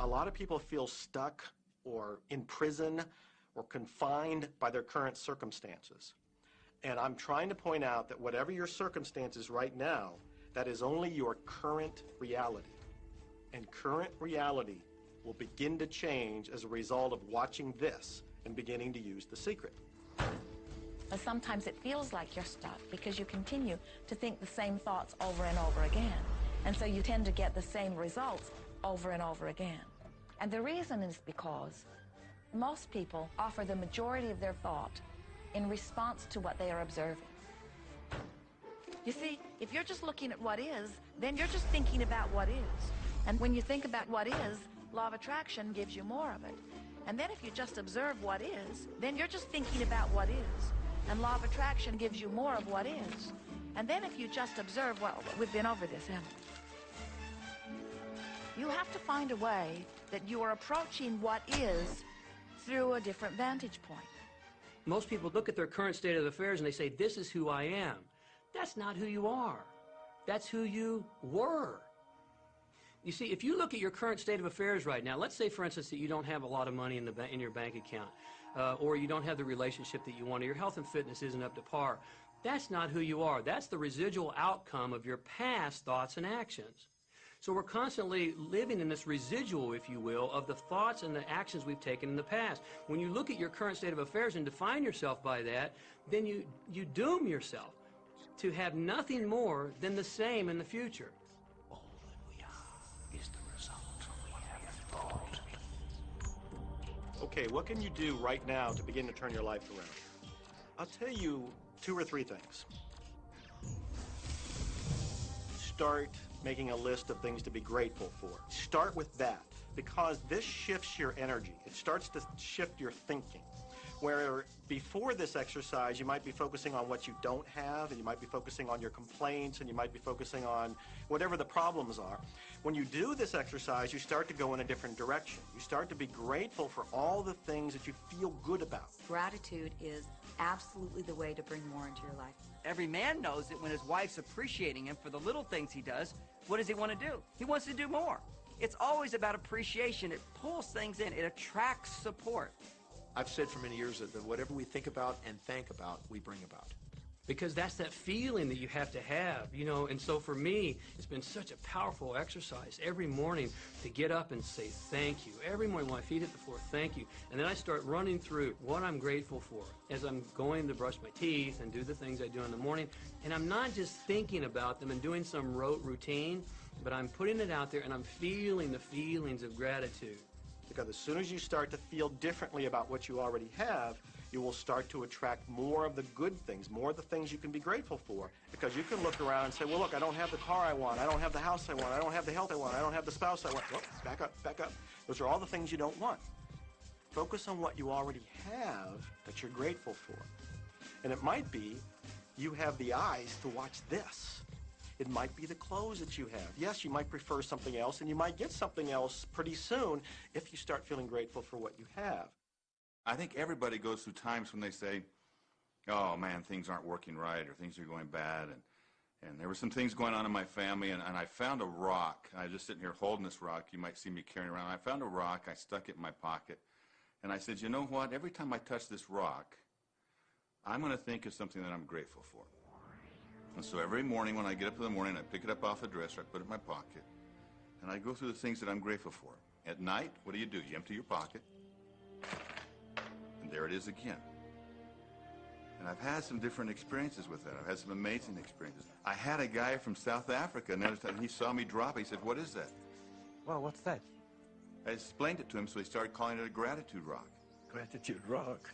lot of people feel stuck or in prison or confined by their current circumstances. And I'm trying to point out that whatever your circumstances right now, that is only your current reality. And current reality will begin to change as a result of watching this and beginning to use the secret. But sometimes it feels like you're stuck because you continue to think the same thoughts over and over again. And so you tend to get the same results over and over again. And the reason is because most people offer the majority of their thought in response to what they are observing. You see, if you're just looking at what is, then you're just thinking about what is. And when you think about what is, law of attraction gives you more of it. And then if you just observe what is, then you're just thinking about what is. And law of attraction gives you more of what is. And then if you just observe what, we've been over this, haven't we? You have to find a way that you are approaching what is through a different vantage point. Most people look at their current state of affairs and they say, this is who I am. That's not who you are. That's who you were. You see, if you look at your current state of affairs right now, let's say, for instance, that you don't have a lot of money in your bank account, or you don't have the relationship that you want, or your health and fitness isn't up to par. That's not who you are. That's the residual outcome of your past thoughts and actions. So we're constantly living in this residual, if you will, of the thoughts and the actions we've taken in the past. When you look at your current state of affairs and define yourself by that, then you doom yourself to have nothing more than the same in the future. All that we are is the result we have thought. Okay, what can you do right now to begin to turn your life around? I'll tell you 2 or 3 things. Start making a list of things to be grateful for. Start with that, because this shifts your energy. It starts to shift your thinking. Where before this exercise, you might be focusing on what you don't have, and you might be focusing on your complaints, and you might be focusing on whatever the problems are. When you do this exercise, you start to go in a different direction. You start to be grateful for all the things that you feel good about. Gratitude is absolutely the way to bring more into your life. Every man knows that when his wife's appreciating him for the little things he does, what does he want to do? He wants to do more. It's always about appreciation. It pulls things in. It attracts support. I've said for many years that whatever we think about and thank about, we bring about. Because that's that feeling that you have to have, you know. And so for me, it's been such a powerful exercise every morning to get up and say thank you. Every morning when my feet hit the floor, thank you. And then I start running through what I'm grateful for as I'm going to brush my teeth and do the things I do in the morning. And I'm not just thinking about them and doing some rote routine, but I'm putting it out there and I'm feeling the feelings of gratitude. Because as soon as you start to feel differently about what you already have, you will start to attract more of the good things, more of the things you can be grateful for. Because you can look around and say, well, look, I don't have the car I want, I don't have the house I want, I don't have the health I want, I don't have the spouse I want. Whoop, back up, back up. Those are all the things you don't want. Focus on what you already have that you're grateful for. And it might be you have the eyes to watch this. It might be the clothes that you have. Yes, you might prefer something else, and you might get something else pretty soon if you start feeling grateful for what you have. I think everybody goes through times when they say, oh man, things aren't working right, or things are going bad, and there were some things going on in my family, and I found a rock. I was just sitting here holding this rock. You might see me carrying around. I found a rock. I stuck it in my pocket, and I said, you know what? Every time I touch this rock, I'm going to think of something that I'm grateful for. And so every morning when I get up in the morning, I pick it up off the dresser, I put it in my pocket, and I go through the things that I'm grateful for. At night, what do? You empty your pocket, and there it is again. And I've had some different experiences with that. I've had some amazing experiences. I had a guy from South Africa, another time, he saw me drop it. He said, what is that? Well, what's that? I explained it to him, so he started calling it a gratitude rock. Gratitude rock.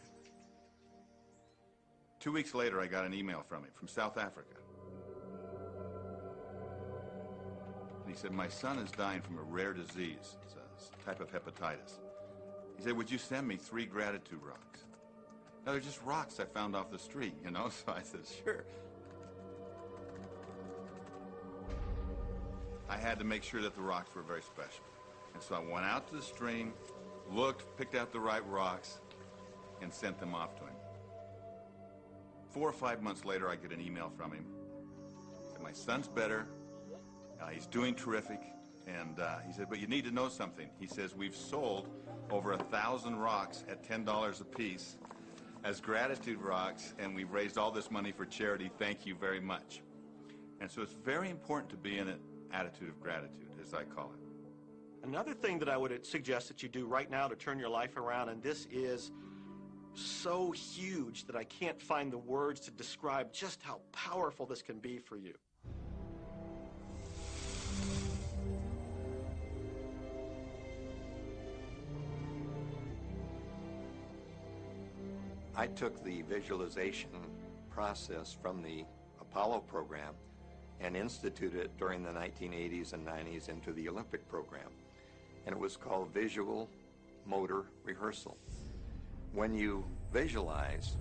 2 weeks later, I got an email from him, from South Africa. And he said, my son is dying from a rare disease. It's a type of hepatitis. He said, would you send me 3 gratitude rocks? No, they're just rocks I found off the street, you know? So I said, sure. I had to make sure that the rocks were very special. And so I went out to the stream, looked, picked out the right rocks, and sent them off to him. 4 or 5 months later, I get an email from him. He said, my son's better. He's doing terrific. And he said, but you need to know something. He says, we've sold over 1,000 rocks at $10 a piece as gratitude rocks, and we've raised all this money for charity. Thank you very much. And so it's very important to be in an attitude of gratitude, as I call it. Another thing that I would suggest that you do right now to turn your life around, and this is so huge that I can't find the words to describe just how powerful this can be for you. I took the visualization process from the Apollo program and instituted it during the 1980s and 90s into the Olympic program. And it was called visual motor rehearsal. When you visualize,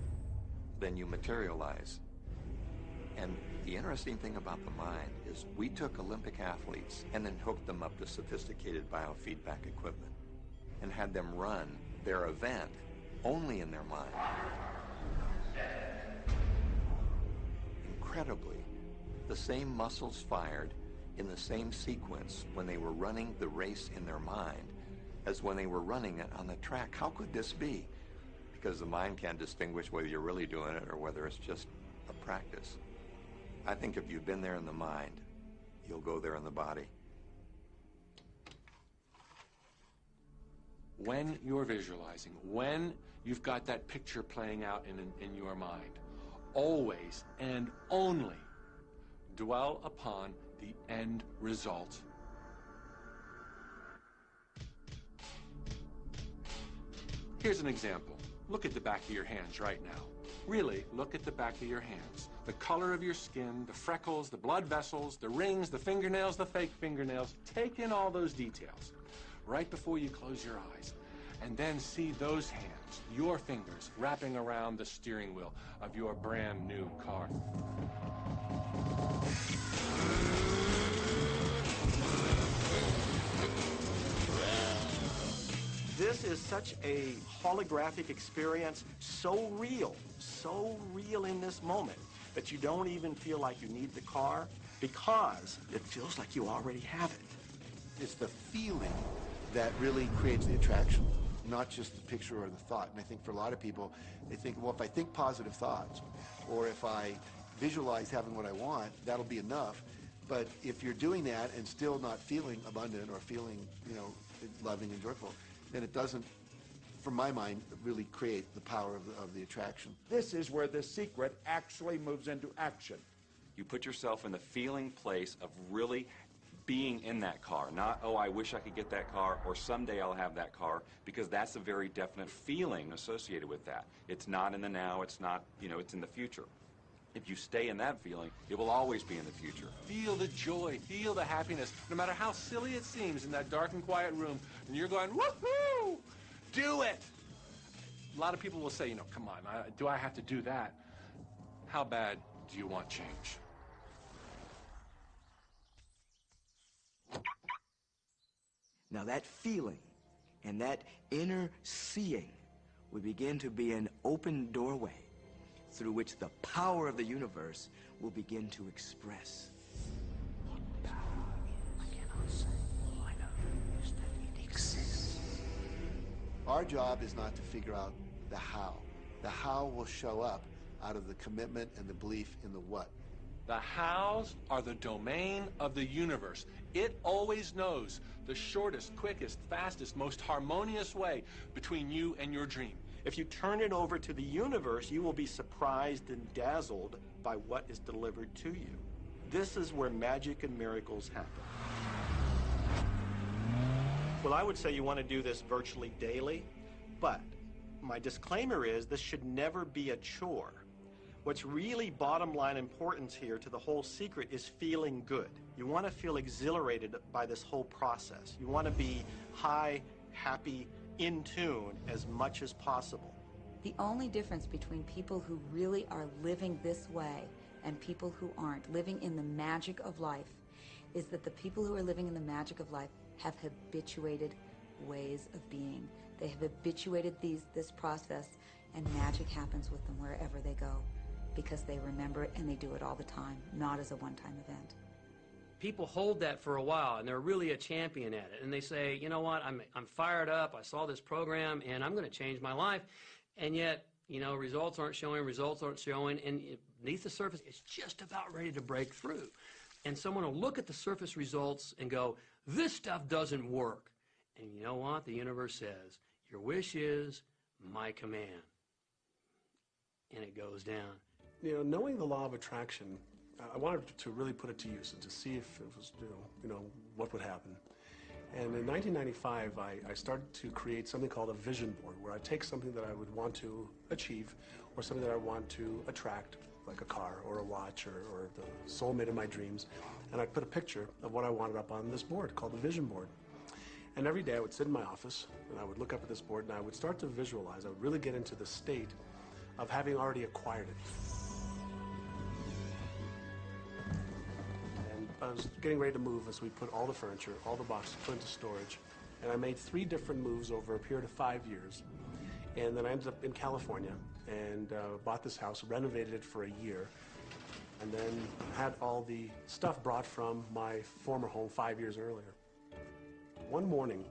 then you materialize. And the interesting thing about the mind is we took Olympic athletes and then hooked them up to sophisticated biofeedback equipment and had them run their event only in their mind. Incredibly, the same muscles fired in the same sequence when they were running the race in their mind as when they were running it on the track. How could this be? Because the mind can't distinguish whether you're really doing it or whether it's just a practice. I think if you've been there in the mind, you'll go there in the body. When you're visualizing, when you've got that picture playing out in your mind, always and only dwell upon the end result. Here's an example. Look at the back of your hands right now. Really, look at the back of your hands. The color of your skin, the freckles, the blood vessels, the rings, the fingernails, the fake fingernails. Take in all those details right before you close your eyes. And then see those hands, your fingers, wrapping around the steering wheel of your brand new car. This is such a holographic experience, so real in this moment, that you don't even feel like you need the car because it feels like you already have it. It's the feeling that really creates the attraction, not just the picture or the thought. And I think for a lot of people, they think, well, if I think positive thoughts, or if I visualize having what I want, that'll be enough. But if you're doing that and still not feeling abundant or feeling, loving and joyful, then it doesn't, from my mind, really create the power of the attraction. This is where the secret actually moves into action. You put yourself in the feeling place of really being in that car, not, oh, I wish I could get that car, or someday I'll have that car, because that's a very definite feeling associated with that. It's not in the now, it's not, it's in the future. If you stay in that feeling, it will always be in the future. Feel the joy, feel the happiness, no matter how silly it seems in that dark and quiet room, and you're going, woohoo, do it. A lot of people will say, come on, do I have to do that? How bad do you want change? Now that feeling and that inner seeing will begin to be an open doorway through which the power of the universe will begin to express. What power I cannot say. All I know is that it exists. Our job is not to figure out the how. The how will show up out of the commitment and the belief in the what. The hows are the domain of the universe. It always knows the shortest, quickest, fastest, most harmonious way between you and your dream. If you turn it over to the universe, you will be surprised and dazzled by what is delivered to you. This is where magic and miracles happen. Well, I would say you want to do this virtually daily, but my disclaimer is this should never be a chore. What's really bottom line importance here to the whole secret is feeling good. You want to feel exhilarated by this whole process. You want to be high, happy, in tune as much as possible. The only difference between people who really are living this way and people who aren't, living in the magic of life, is that the people who are living in the magic of life have habituated ways of being. They have habituated this process, and magic happens with them wherever they go, because they remember it and they do it all the time, not as a one-time event. people hold that for a while, and they're really a champion at it. And they say, you know what, I'm fired up. I saw this program, and I'm going to change my life. And yet, you know, results aren't showing, and beneath the surface, it's just about ready to break through. And someone will look at the surface results and go, this stuff doesn't work. And you know what? The universe says, your wish is my command. And it goes down. You know, knowing the law of attraction, I wanted to really put it to use and to see if it was, you know, what would happen. And in 1995, I started to create something called a vision board, where I take something that I would want to achieve, or something that I want to attract, like a car or a watch or the soulmate of my dreams, and I'd put a picture of what I wanted up on this board called the vision board. And every day I would sit in my office, and I would look up at this board, and I would start to visualize. I would really get into the state of having already acquired it. I was getting ready to move as we put all the furniture, all the boxes put into storage. And I made 3 different moves over a period of 5 years. And then I ended up in California and bought this house, renovated it for a year, and then had all the stuff brought from my former home 5 years earlier. One morning,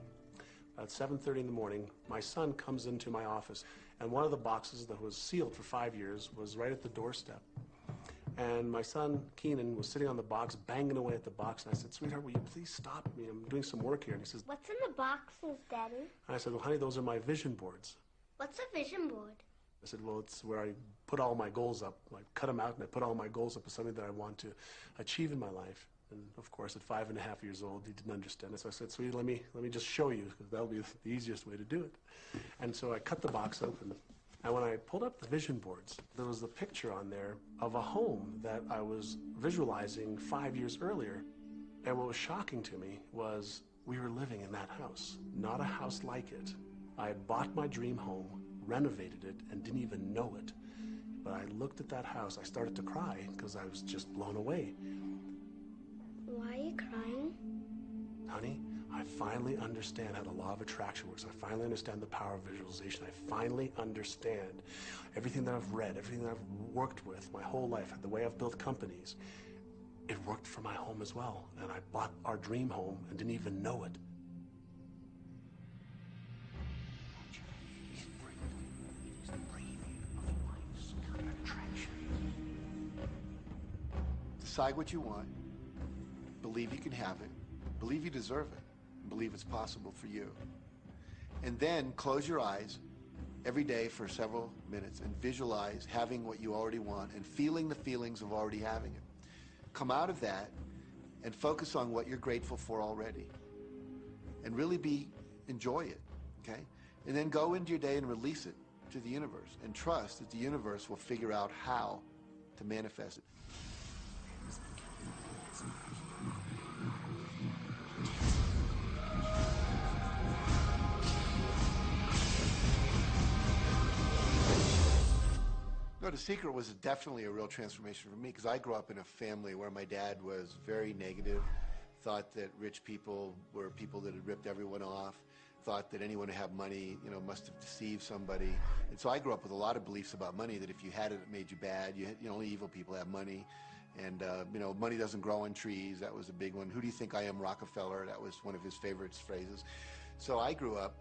at 7:30 in the morning, my son comes into my office, and one of the boxes that was sealed for 5 years was right at the doorstep. And my son, Keenan, was sitting on the box, banging away at the box. And I said, sweetheart, will you please stop me? I'm doing some work here. And he says, what's in the boxes, Daddy? And I said, well, honey, those are my vision boards. What's a vision board? I said, well, it's where I put all my goals up. I cut them out, and I put all my goals up as something that I want to achieve in my life. And, of course, at 5.5 years old, he didn't understand it. So I said, sweetie, let me just show you, because that'll be the easiest way to do it. And so I cut the box open. And when I pulled up the vision boards, there was a picture on there of a home that I was visualizing 5 years earlier. And what was shocking to me was we were living in that house, not a house like it. I had bought my dream home, renovated it, and didn't even know it. But I looked at that house, I started to cry because I was just blown away. Why are you crying? Honey, I finally understand how the law of attraction works. I finally understand the power of visualization. I finally understand everything that I've read, everything that I've worked with my whole life, the way I've built companies. It worked for my home as well. And I bought our dream home and didn't even know it. Decide what you want. Believe you can have it. Believe you deserve it. Believe it's possible for you. And then close your eyes every day for several minutes and visualize having what you already want and feeling the feelings of already having it. Come out of that and focus on what you're grateful for already. And really enjoy it, okay? And then go into your day and release it to the universe and trust that the universe will figure out how to manifest it. No, The Secret was definitely a real transformation for me because I grew up in a family where my dad was very negative, thought that rich people were people that had ripped everyone off, thought that anyone who had money, you know, must have deceived somebody. And so I grew up with a lot of beliefs about money, that if you had it, it made you bad. Only evil people have money. And, money doesn't grow on trees. That was a big one. Who do you think I am, Rockefeller? That was one of his favorite phrases. So I grew up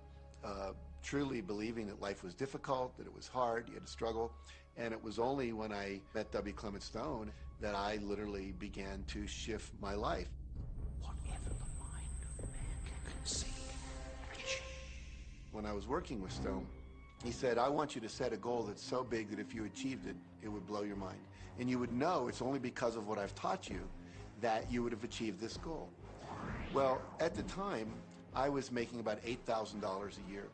truly believing that life was difficult, that it was hard, you had to struggle. And it was only when I met W. Clement Stone that I literally began to shift my life. Whatever the mind of man can conceive and achieve. When I was working with Stone, he said, I want you to set a goal that's so big that if you achieved it, it would blow your mind. And you would know it's only because of what I've taught you that you would have achieved this goal. Well, at the time, I was making about $8,000 a year.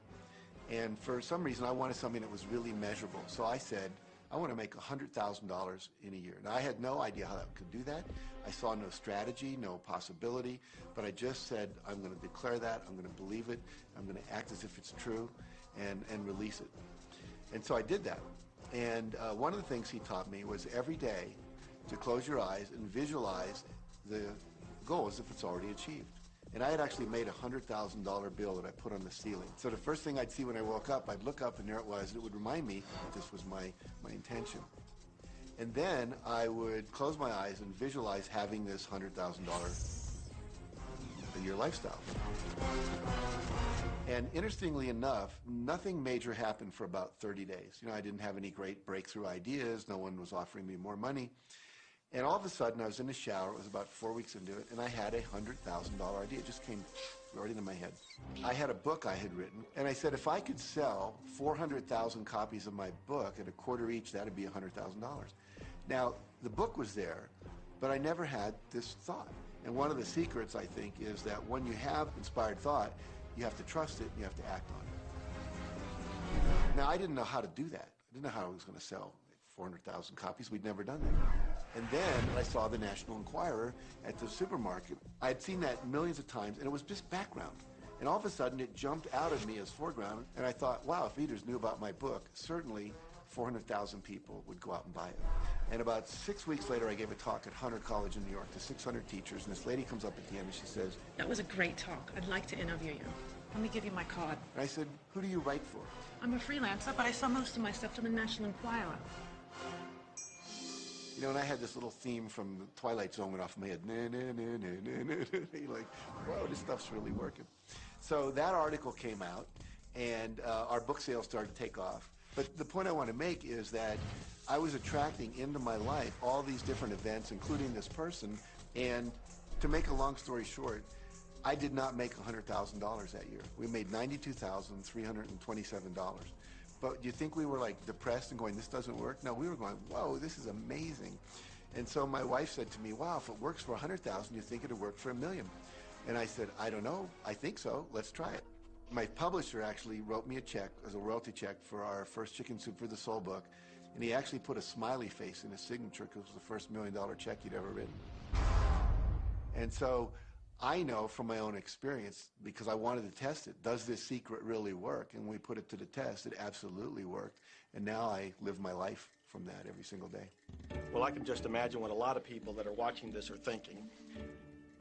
And for some reason, I wanted something that was really measurable. So I said, I want to make $100,000 in a year. Now, I had no idea how I could do that. I saw no strategy, no possibility, but I just said, I'm going to declare that, I'm going to believe it, I'm going to act as if it's true, and release it. And so I did that. And one of the things he taught me was every day to close your eyes and visualize the goal as if it's already achieved. And I had actually made a $100,000 bill that I put on the ceiling. So the first thing I'd see when I woke up, I'd look up and there it was. It would remind me that this was my intention. And then I would close my eyes and visualize having this $100,000 a year lifestyle. And interestingly enough, nothing major happened for about 30 days. You know, I didn't have any great breakthrough ideas. No one was offering me more money. And all of a sudden, I was in the shower. It was about 4 weeks into it, and I had a $100,000 idea. It just came right into my head. I had a book I had written, and I said, if I could sell 400,000 copies of my book at a quarter each, that'd be $100,000. Now, the book was there, but I never had this thought. And one of the secrets, I think, is that when you have inspired thought, you have to trust it, and you have to act on it. Now, I didn't know how to do that. I didn't know how I was going to sell 400,000 copies. We'd never done that. And then I saw the National Enquirer at the supermarket. I had seen that millions of times, and it was just background. And all of a sudden, it jumped out of me as foreground, and I thought, wow, if readers knew about my book, certainly 400,000 people would go out and buy it. And about 6 weeks later, I gave a talk at Hunter College in New York to 600 teachers, and this lady comes up at the end and she says, that was a great talk. I'd like to interview you. Let me give you my card. And I said, who do you write for? I'm a freelancer, but I sell most of my stuff to the National Enquirer. You know, and I had this little theme from the Twilight Zone went off in my head. You're like, whoa, this stuff's really working. So that article came out, and our book sales started to take off. But the point I want to make is that I was attracting into my life all these different events, including this person. And to make a long story short, I did not make $100,000 that year. We made $92,327. But do you think we were like depressed and going, this doesn't work? No, we were going, whoa, this is amazing. And so my wife said to me, wow, if it works for 100,000, you think it'll work for $1 million? And I said, I don't know. I think so. Let's try it. My publisher actually wrote me a check as a royalty check for our first Chicken Soup for the Soul book. And he actually put a smiley face in his signature because it was the first $1 million check he'd ever written. And so I know from my own experience, because I wanted to test it, does this secret really work? And when we put it to the test, it absolutely worked. And now I live my life from that every single day. Well, I can just imagine what a lot of people that are watching this are thinking.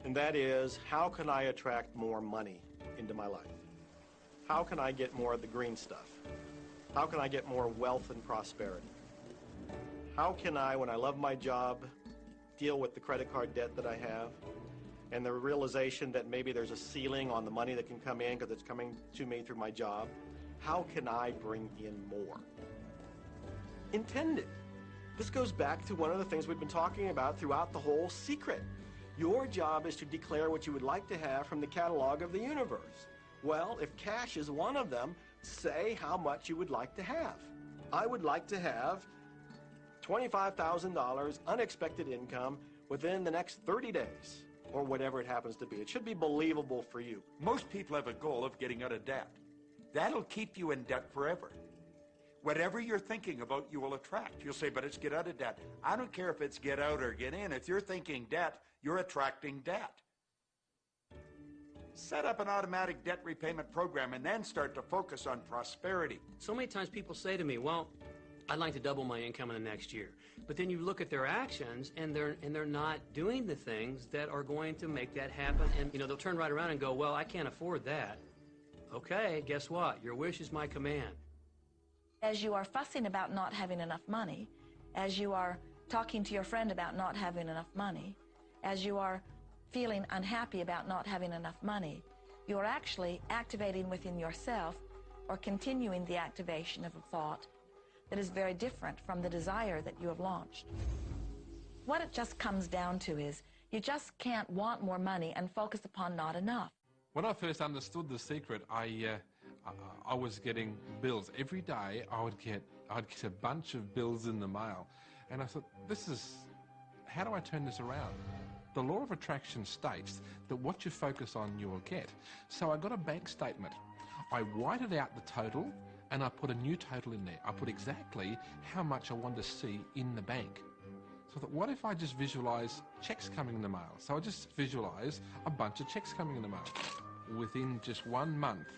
And that is, how can I attract more money into my life? How can I get more of the green stuff? How can I get more wealth and prosperity? How can I, when I love my job, deal with the credit card debt that I have? And the realization that maybe there's a ceiling on the money that can come in because it's coming to me through my job. How can I bring in more? Intend it. This goes back to one of the things we've been talking about throughout the whole secret. Your job is to declare what you would like to have from the catalog of the universe. Well, if cash is one of them, say how much you would like to have. I would like to have $25,000 unexpected income within the next 30 days. Or whatever it happens to be. It should be believable for you. Most people have a goal of getting out of debt. That'll keep you in debt forever. Whatever you're thinking about, you will attract. You'll say, but it's get out of debt. I don't care if it's get out or get in. If you're thinking debt, you're attracting debt. Set up an automatic debt repayment program and then start to focus on prosperity. So many times people say to me, well, I'd like to double my income in the next year. But then you look at their actions, and they're not doing the things that are going to make that happen. And, you know, they'll turn right around and go, well, I can't afford that. Okay, guess what? Your wish is my command. As you are fussing about not having enough money, as you are talking to your friend about not having enough money, as you are feeling unhappy about not having enough money, you're actually activating within yourself or continuing the activation of a thought that is very different from the desire that you have launched. What it just comes down to is you just can't want more money and focus upon not enough. When I first understood the secret, I was getting bills. Every day I'd get a bunch of bills in the mail. And I thought, how do I turn this around? The law of attraction states that what you focus on, you will get. So I got a bank statement. I whited out the total, and I put a new total in there. I put exactly how much I wanted to see in the bank. So I thought, what if I just visualize checks coming in the mail? So I just visualize a bunch of checks coming in the mail. Within just 1 month,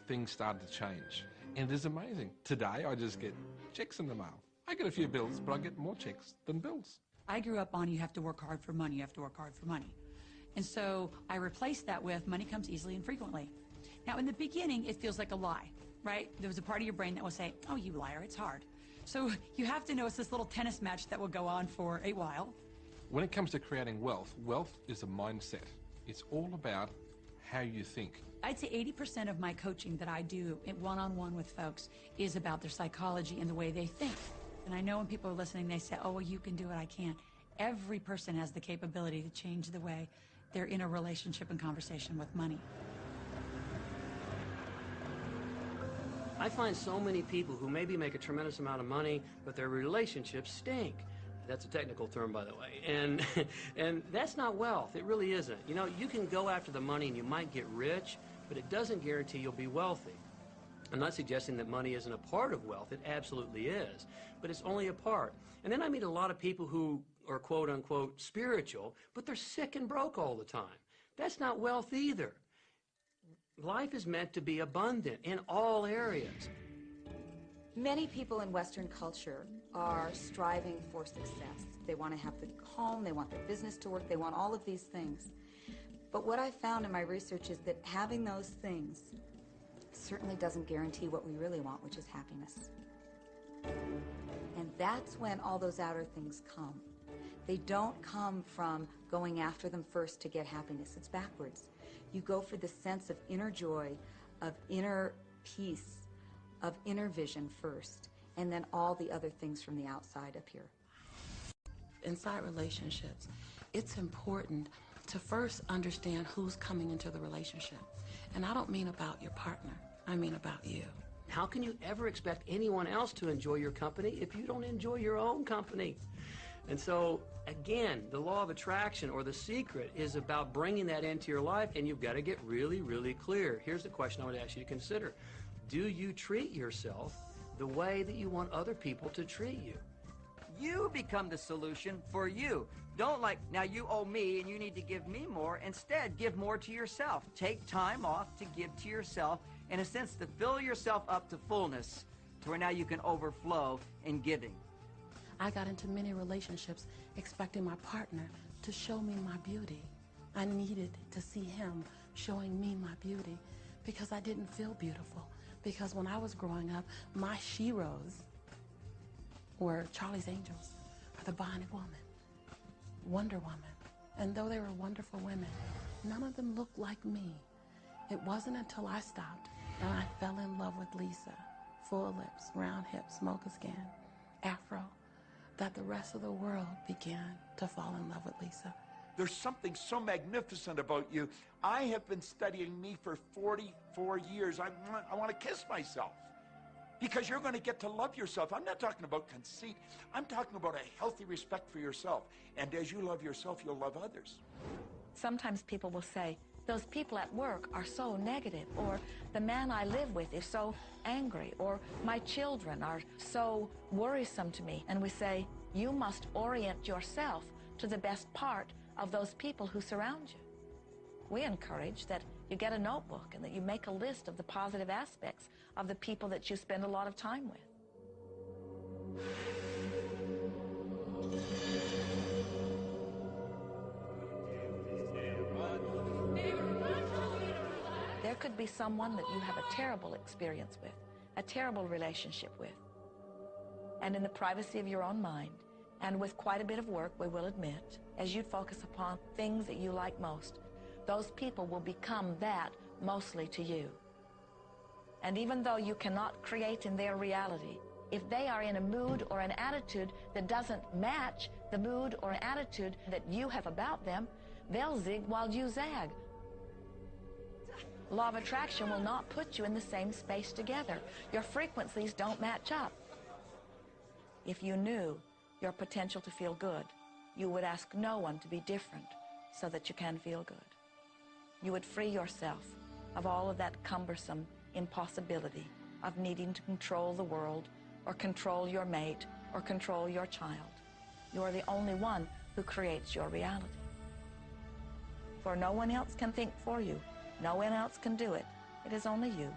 things started to change. And it is amazing. Today, I just get checks in the mail. I get a few bills, but I get more checks than bills. I grew up on you have to work hard for money, you have to work hard for money. And so I replaced that with money comes easily and frequently. Now, in the beginning, it feels like a lie. Right? There was a part of your brain that will say, oh, you liar, it's hard. So you have to know it's this little tennis match that will go on for a while. When it comes to creating wealth, wealth is a mindset. It's all about how you think. I'd say 80% of my coaching that I do one-on-one with folks is about their psychology and the way they think. And I know when people are listening, they say, oh, well, you can do it, I can't. Every person has the capability to change the way they're in a relationship and conversation with money. I find so many people who maybe make a tremendous amount of money, but their relationships stink. That's a technical term, by the way. And that's not wealth. It really isn't. You know, you can go after the money and you might get rich, but it doesn't guarantee you'll be wealthy. I'm not suggesting that money isn't a part of wealth. It absolutely is. But it's only a part. And then I meet a lot of people who are quote-unquote spiritual, but they're sick and broke all the time. That's not wealth either. Life is meant to be abundant in all areas. Many people in Western culture are striving for success. They want to have the home, they want their business to work, they want all of these things. But what I found in my research is that having those things certainly doesn't guarantee what we really want, which is happiness. And that's when all those outer things come. They don't come from going after them first to get happiness. It's backwards. You go for the sense of inner joy, of inner peace, of inner vision first, and then all the other things from the outside appear. Inside relationships, it's important to first understand who's coming into the relationship. And I don't mean about your partner, I mean about you. How can you ever expect anyone else to enjoy your company if you don't enjoy your own company? And so, again, the law of attraction, or the secret, is about bringing that into your life, and you've got to get really, really clear. Here's the question I would ask you to consider. Do you treat yourself the way that you want other people to treat you? You become the solution for you. Don't like, now you owe me and you need to give me more. Instead, give more to yourself. Take time off to give to yourself, in a sense, to fill yourself up to fullness, to where now you can overflow in giving. I got into many relationships expecting my partner to show me my beauty. I needed to see him showing me my beauty because I didn't feel beautiful. Because when I was growing up, my sheroes were Charlie's Angels, or the Bionic Woman, Wonder Woman. And though they were wonderful women, none of them looked like me. It wasn't until I stopped and I fell in love with Lisa, full lips, round hips, mocha skin, afro, that the rest of the world began to fall in love with Lisa. There's something so magnificent about you. I have been studying me for 44 years. I want to kiss myself. Because you're going to get to love yourself. I'm not talking about conceit. I'm talking about a healthy respect for yourself. And as you love yourself, you'll love others. Sometimes people will say, those people at work are so negative, or the man I live with is so angry, or my children are so worrisome to me. And we say, you must orient yourself to the best part of those people who surround you. We encourage that you get a notebook and that you make a list of the positive aspects of the people that you spend a lot of time with. There could be someone that you have a terrible experience with, a terrible relationship with. And in the privacy of your own mind, and with quite a bit of work, we will admit, as you focus upon things that you like most, those people will become that mostly to you. And even though you cannot create in their reality, if they are in a mood or an attitude that doesn't match the mood or attitude that you have about them, they'll zig while you zag. Law of attraction will not put you in the same space together. Your frequencies don't match up. If you knew your potential to feel good, you would ask no one to be different so that you can feel good. You would free yourself of all of that cumbersome impossibility of needing to control the world or control your mate or control your child. You are the only one who creates your reality. For no one else can think for you. No one else can do it. It is only you.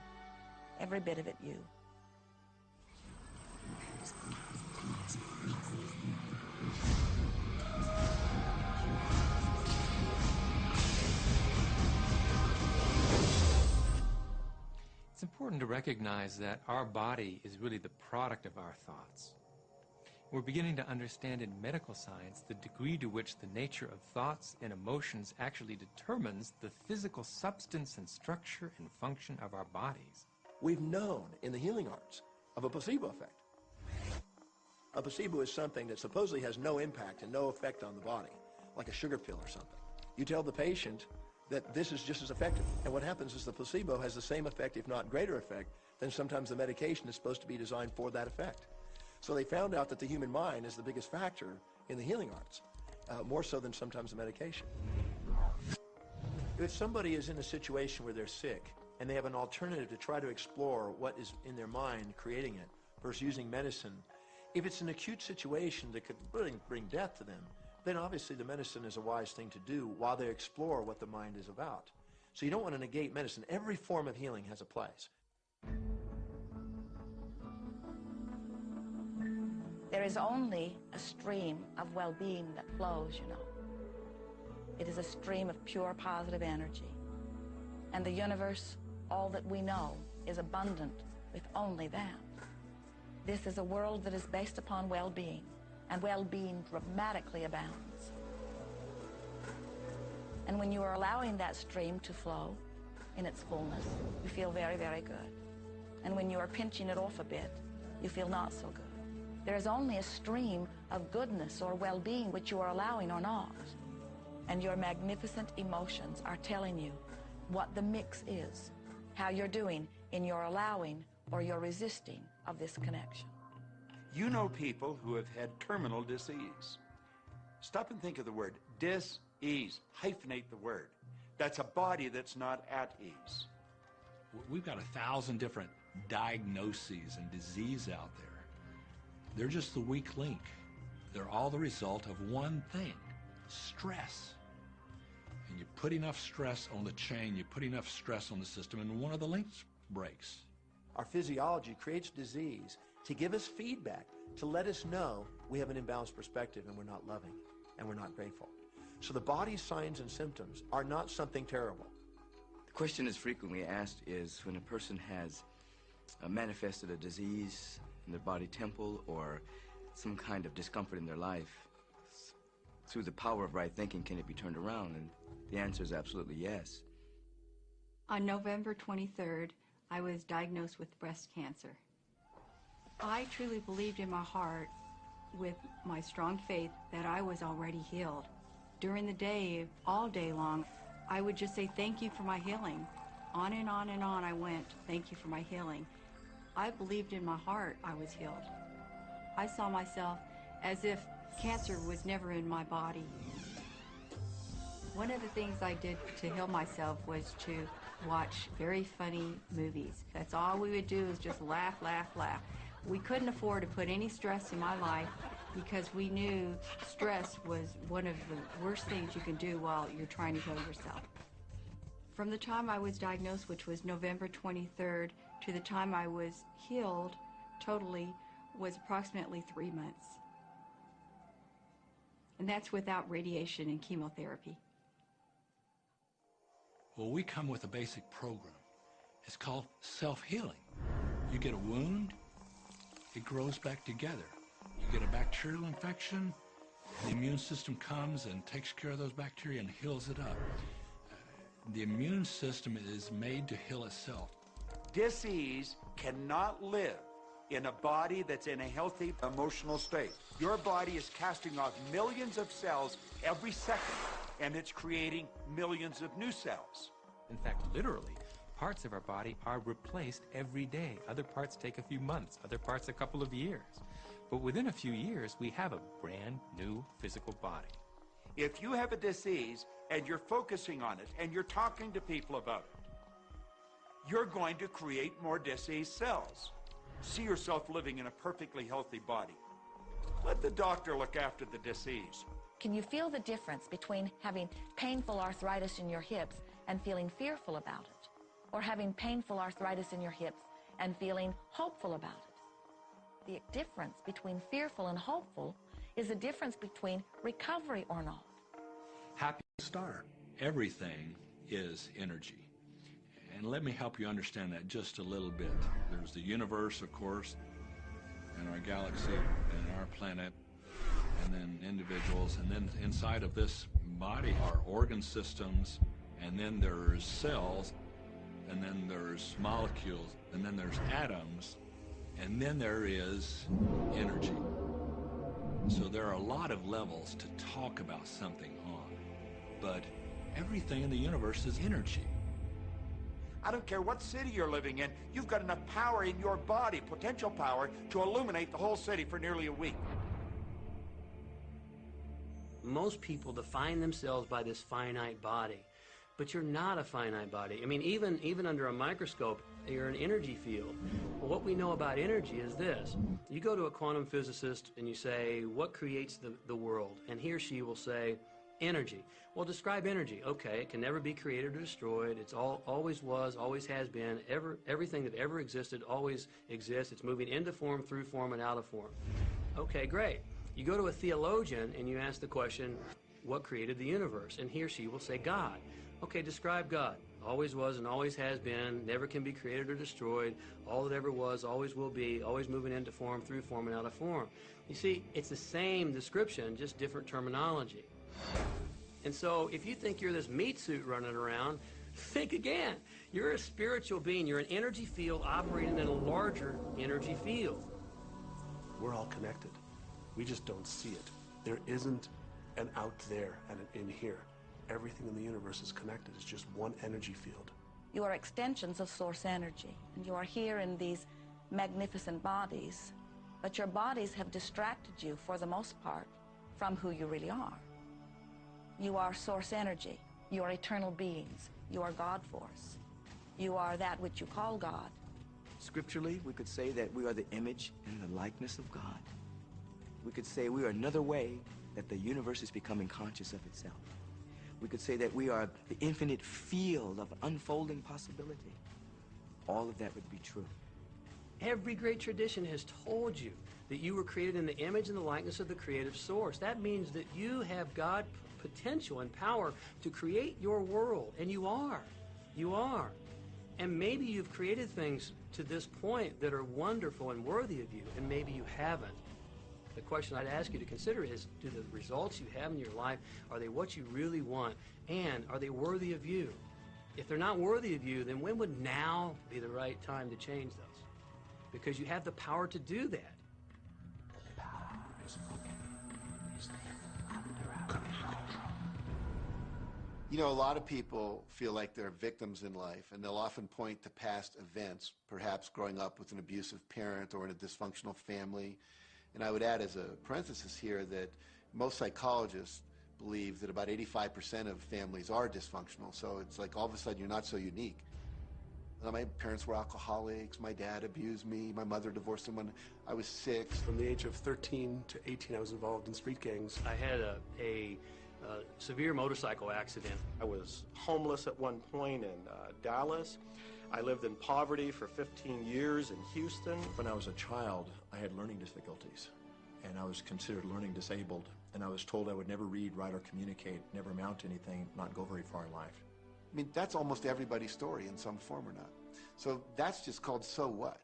Every bit of it you. It's important to recognize that our body is really the product of our thoughts. We're beginning to understand in medical science the degree to which the nature of thoughts and emotions actually determines the physical substance and structure and function of our bodies. We've known in the healing arts of a placebo effect. A placebo is something that supposedly has no impact and no effect on the body, like a sugar pill or something. You tell the patient that this is just as effective, and what happens is the placebo has the same effect, if not greater effect, than sometimes the medication is supposed to be designed for that effect. So they found out that the human mind is the biggest factor in the healing arts, more so than sometimes the medication. If somebody is in a situation where they're sick and they have an alternative to try to explore what is in their mind creating it versus using medicine, if it's an acute situation that could really bring death to them, then obviously the medicine is a wise thing to do while they explore what the mind is about. So you don't want to negate medicine. Every form of healing has a place. There is only a stream of well-being that flows, you know. It is a stream of pure positive energy. And the universe, all that we know, is abundant with only that. This is a world that is based upon well-being, and well-being dramatically abounds. And when you are allowing that stream to flow in its fullness, you feel very, very good. And when you are pinching it off a bit, you feel not so good. There is only a stream of goodness or well-being which you are allowing or not. And your magnificent emotions are telling you what the mix is, how you're doing in your allowing or your resisting of this connection. You know people who have had terminal disease. Stop and think of the word dis-ease. Hyphenate the word. That's a body that's not at ease. We've got 1,000 different diagnoses and disease out there. They're just the weak link. They're all the result of one thing, stress. And you put enough stress on the chain, you put enough stress on the system, and one of the links breaks. Our physiology creates disease to give us feedback, to let us know we have an imbalanced perspective and we're not loving and we're not grateful. So the body's signs and symptoms are not something terrible. The question that's frequently asked is when a person has manifested a disease in their body temple or some kind of discomfort in their life, through the power of right thinking, can it be turned around? And the answer is absolutely yes. On November 23rd, I was diagnosed with breast cancer. I truly believed in my heart, with my strong faith, that I was already healed. During the day, all day long, I would just say, thank you for my healing. On and on and on I went, thank you for my healing. I believed in my heart I was healed. I saw myself as if cancer was never in my body. One of the things I did to heal myself was to watch very funny movies. That's all we would do, is just laugh, laugh, laugh. We couldn't afford to put any stress in my life because we knew stress was one of the worst things you can do while you're trying to heal yourself. From the time I was diagnosed, which was November 23rd, to the time I was healed totally was approximately 3 months. And that's without radiation and chemotherapy. Well, we come with a basic program. It's called self-healing. You get a wound, it grows back together. You get a bacterial infection, the immune system comes and takes care of those bacteria and heals it up. The immune system is made to heal itself. Disease cannot live in a body that's in a healthy emotional state. Your body is casting off millions of cells every second, and it's creating millions of new cells. In fact, literally, parts of our body are replaced every day. Other parts take a few months, other parts a couple of years. But within a few years, we have a brand new physical body. If you have a disease and you're focusing on it and you're talking to people about it, you're going to create more disease cells. See yourself living in a perfectly healthy body. Let the doctor look after the disease. Can you feel the difference between having painful arthritis in your hips and feeling fearful about it, or having painful arthritis in your hips and feeling hopeful about it? The difference between fearful and hopeful is the difference between recovery or not. Happy star. Everything is energy. And let me help you understand that just a little bit. There's the universe, of course, and our galaxy and our planet, and then individuals, and then inside of this body are organ systems, and then there's cells, and then there's molecules, and then there's atoms, and then there is energy. So there are a lot of levels to talk about something on, but everything in the universe is energy. I don't care what city you're living in, you've got enough power in your body, potential power, to illuminate the whole city for nearly a week. Most people define themselves by this finite body, but you're not a finite body. I mean, even under a microscope, you're an energy field. Well, what we know about energy is this. You go to a quantum physicist and you say, what creates the world? And he or she will say, energy. Well, describe energy. Okay, it can never be created or destroyed. It's always was, always has been. Everything that ever existed always exists. It's moving into form, through form, and out of form. Okay, great. You go to a theologian and you ask the question, what created the universe? And he or she will say, God. Okay, describe God. Always was and always has been, never can be created or destroyed, all that ever was, always will be, always moving into form, through form, and out of form. You see, it's the same description, just different terminology. And so if you think you're this meat suit running around, think again. You're a spiritual being. You're an energy field operating in a larger energy field. We're all connected. We just don't see it. There isn't an out there and an in here. Everything in the universe is connected. It's just one energy field. You are extensions of source energy, and you are here in these magnificent bodies, but your bodies have distracted you, for the most part, from who you really are. You are source energy. You are eternal beings. You are God force. You are that which you call God. Scripturally, we could say that we are the image and the likeness of God. We could say we are another way that the universe is becoming conscious of itself. We could say that we are the infinite field of unfolding possibility. All of that would be true. Every great tradition has told you that you were created in the image and the likeness of the creative source. That means that you have God potential and power to create your world, and you are. You are. And maybe you've created things to this point that are wonderful and worthy of you, and maybe you haven't. The question I'd ask you to consider is, do the results you have in your life, are they what you really want? And are they worthy of you? If they're not worthy of you, then when would now be the right time to change those? Because you have the power to do that. You know, a lot of people feel like they're victims in life, and they'll often point to past events, perhaps growing up with an abusive parent or in a dysfunctional family. And I would add as a parenthesis here that most psychologists believe that about 85% of families are dysfunctional. So it's like all of a sudden you're not so unique. My parents were alcoholics, my dad abused me, my mother divorced him when I was 6. From the age of 13 to 18, I was involved in street gangs. I had a severe motorcycle accident. I was homeless at one point in Dallas. I lived in poverty for 15 years in Houston. When I was a child, I had learning difficulties, and I was considered learning disabled, and I was told I would never read, write, or communicate, never amount to anything, not go very far in life. I mean, that's almost everybody's story in some form or not. So that's just called so what.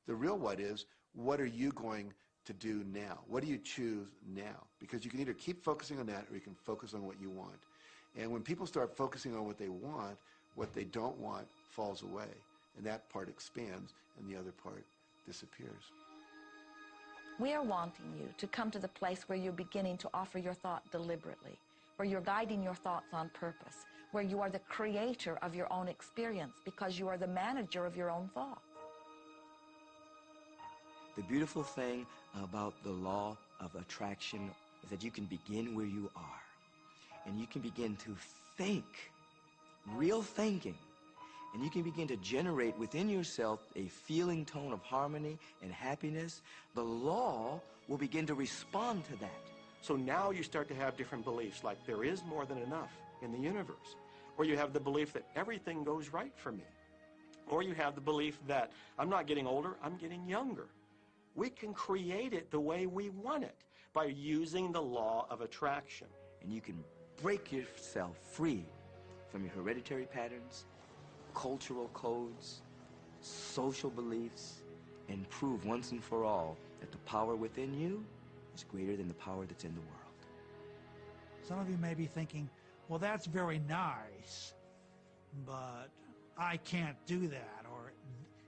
The real what is, what are you going to do now? What do you choose now? Because you can either keep focusing on that or you can focus on what you want. And when people start focusing on what they want, what they don't want falls away. And that part expands and the other part disappears. We are wanting you to come to the place where you're beginning to offer your thought deliberately, where you're guiding your thoughts on purpose, where you are the creator of your own experience because you are the manager of your own thought. The beautiful thing about the law of attraction is that you can begin where you are, and you can begin to think, real thinking, and you can begin to generate within yourself a feeling tone of harmony and happiness. The law will begin to respond to that. So now you start to have different beliefs, like there is more than enough in the universe. Or you have the belief that everything goes right for me. Or you have the belief that I'm not getting older, I'm getting younger. We can create it the way we want it by using the law of attraction. And you can break yourself free from your hereditary patterns, cultural codes, social beliefs, and prove once and for all that the power within you is greater than the power that's in the world. Some of you may be thinking, well, that's very nice, but I can't do that, or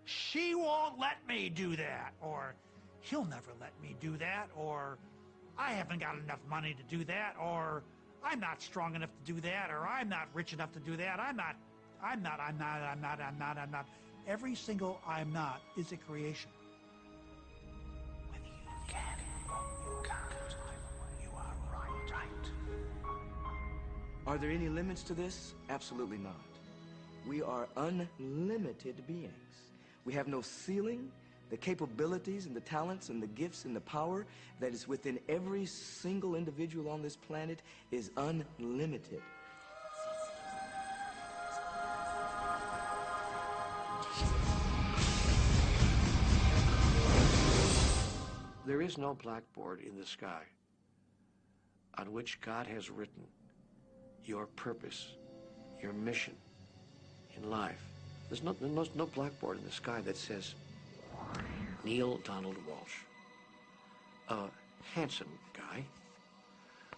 she won't let me do that, or he'll never let me do that, or I haven't got enough money to do that, or I'm not strong enough to do that, or I'm not rich enough to do that, I'm not. Every single I'm not is a creation. Whether you can or you can't, you are right. Are there any limits to this? Absolutely not. We are unlimited beings. We have no ceiling. The capabilities and the talents and the gifts and the power that is within every single individual on this planet is unlimited. There is no blackboard in the sky on which God has written your purpose, your mission in life. There's no blackboard in the sky that says, Neil Donald Walsh, a handsome guy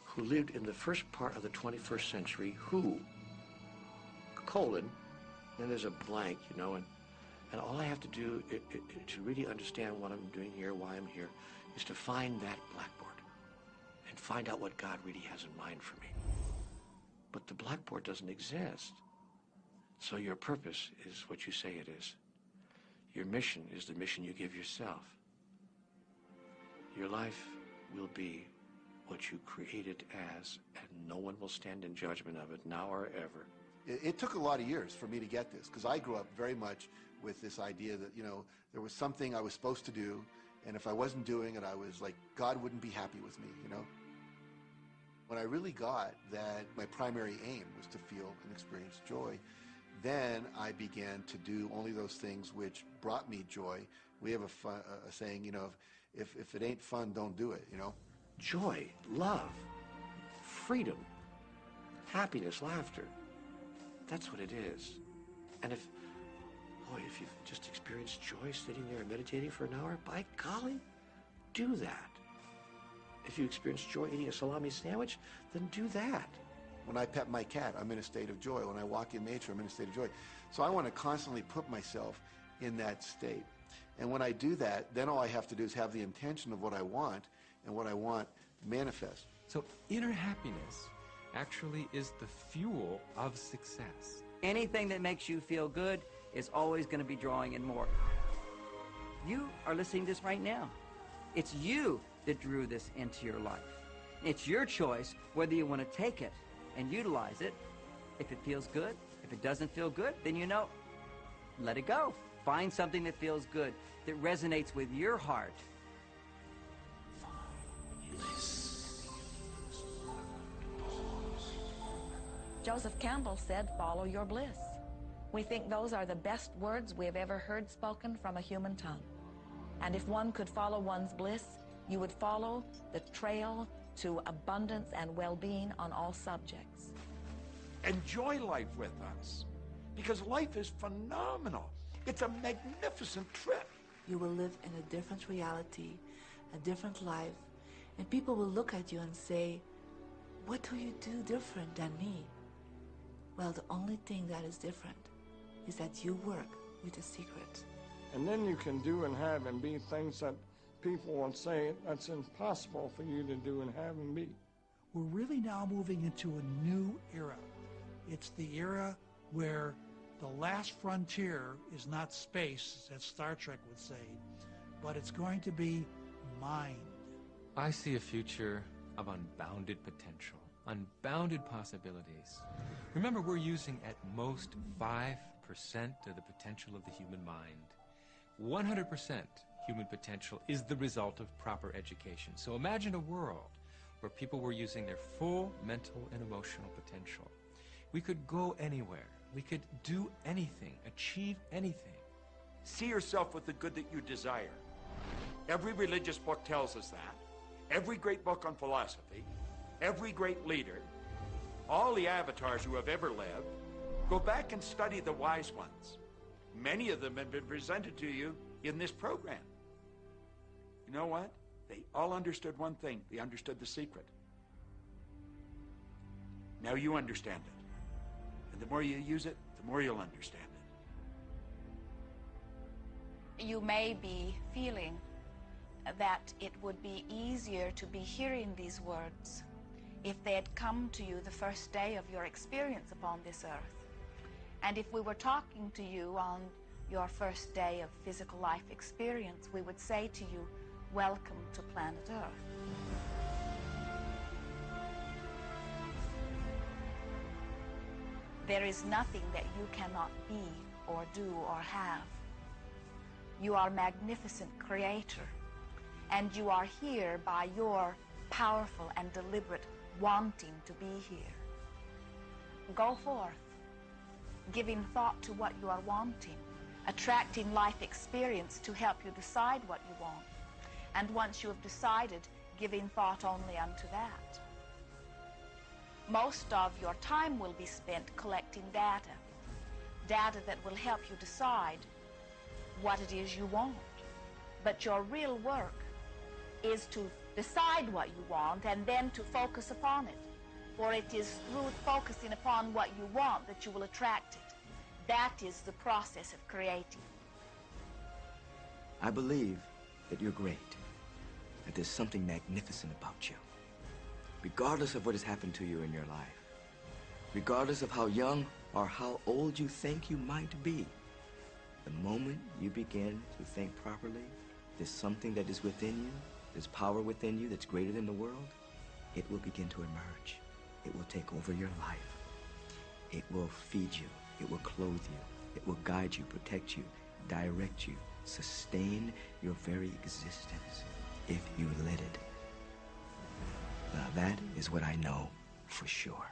who lived in the first part of the 21st century, who, colon, then there's a blank, you know, and all I have to do to really understand what I'm doing here, why I'm here, is to find that blackboard and find out what God really has in mind for me. But the blackboard doesn't exist. So your purpose is what you say it is. Your mission is the mission you give yourself. Your life will be what you create it as, and no one will stand in judgment of it, now or ever. It took a lot of years for me to get this, because I grew up very much with this idea that, you know, there was something I was supposed to do, and if I wasn't doing it, I was like, God wouldn't be happy with me, you know? When I really got that my primary aim was to feel and experience joy, then I began to do only those things which brought me joy. We have a saying, you know, if it ain't fun, don't do it, you know? Joy, love, freedom, happiness, laughter. That's what it is. And if you've just experienced joy sitting there and meditating for an hour, by golly, do that. If you experience joy eating a salami sandwich, then do that. When I pet my cat, I'm in a state of joy. When I walk in nature, I'm in a state of joy. So I want to constantly put myself in that state. And when I do that, then all I have to do is have the intention of what I want, and what I want manifest. So inner happiness actually is the fuel of success. Anything that makes you feel good is always going to be drawing in more. You are listening to this right now. It's you that drew this into your life. It's your choice whether you want to take it and utilize it. If it feels good, if it doesn't feel good, then you know, let it go. Find something that feels good, that resonates with your heart. Joseph Campbell said, follow your bliss. We think those are the best words we have ever heard spoken from a human tongue. And if one could follow one's bliss, you would follow the trail to abundance and well-being on all subjects. Enjoy life with us, because life is phenomenal. It's a magnificent trip. You will live in a different reality, a different life, and people will look at you and say, what do you do different than me? Well, the only thing that is different is that you work with a secret. And then you can do and have and be things that people will say that's impossible for you to do and have and be. We're really now moving into a new era. It's the era where the last frontier is not space, as Star Trek would say, but it's going to be mind. I see a future of unbounded potential, unbounded possibilities. Remember, we're using at most 5% of the potential of the human mind. 100% human potential is the result of proper education. So imagine a world where people were using their full mental and emotional potential. We could go anywhere. We could do anything, achieve anything. See yourself with the good that you desire. Every religious book tells us that. Every great book on philosophy, every great leader, all the avatars who have ever lived. Go back and study the wise ones. Many of them have been presented to you in this program. You know what? They all understood one thing. They understood the secret. Now you understand it. And the more you use it, the more you'll understand it. You may be feeling that it would be easier to be hearing these words if they had come to you the first day of your experience upon this earth. And if we were talking to you on your first day of physical life experience, we would say to you, welcome to planet Earth. There is nothing that you cannot be or do or have. You are a magnificent creator, and you are here by your powerful and deliberate wanting to be here. Go forth, giving thought to what you are wanting, attracting life experience to help you decide what you want. And once you have decided, giving thought only unto that. Most of your time will be spent collecting data that will help you decide what it is you want. But your real work is to decide what you want and then to focus upon it. For it is through focusing upon what you want that you will attract it. That is the process of creating. I believe that you're great, that there's something magnificent about you. Regardless of what has happened to you in your life, regardless of how young or how old you think you might be, the moment you begin to think properly, there's something that is within you, there's power within you that's greater than the world, it will begin to emerge. It will take over your life. It will feed you. It will clothe you. It will guide you, protect you, direct you, sustain your very existence if you let it. Now that is what I know for sure.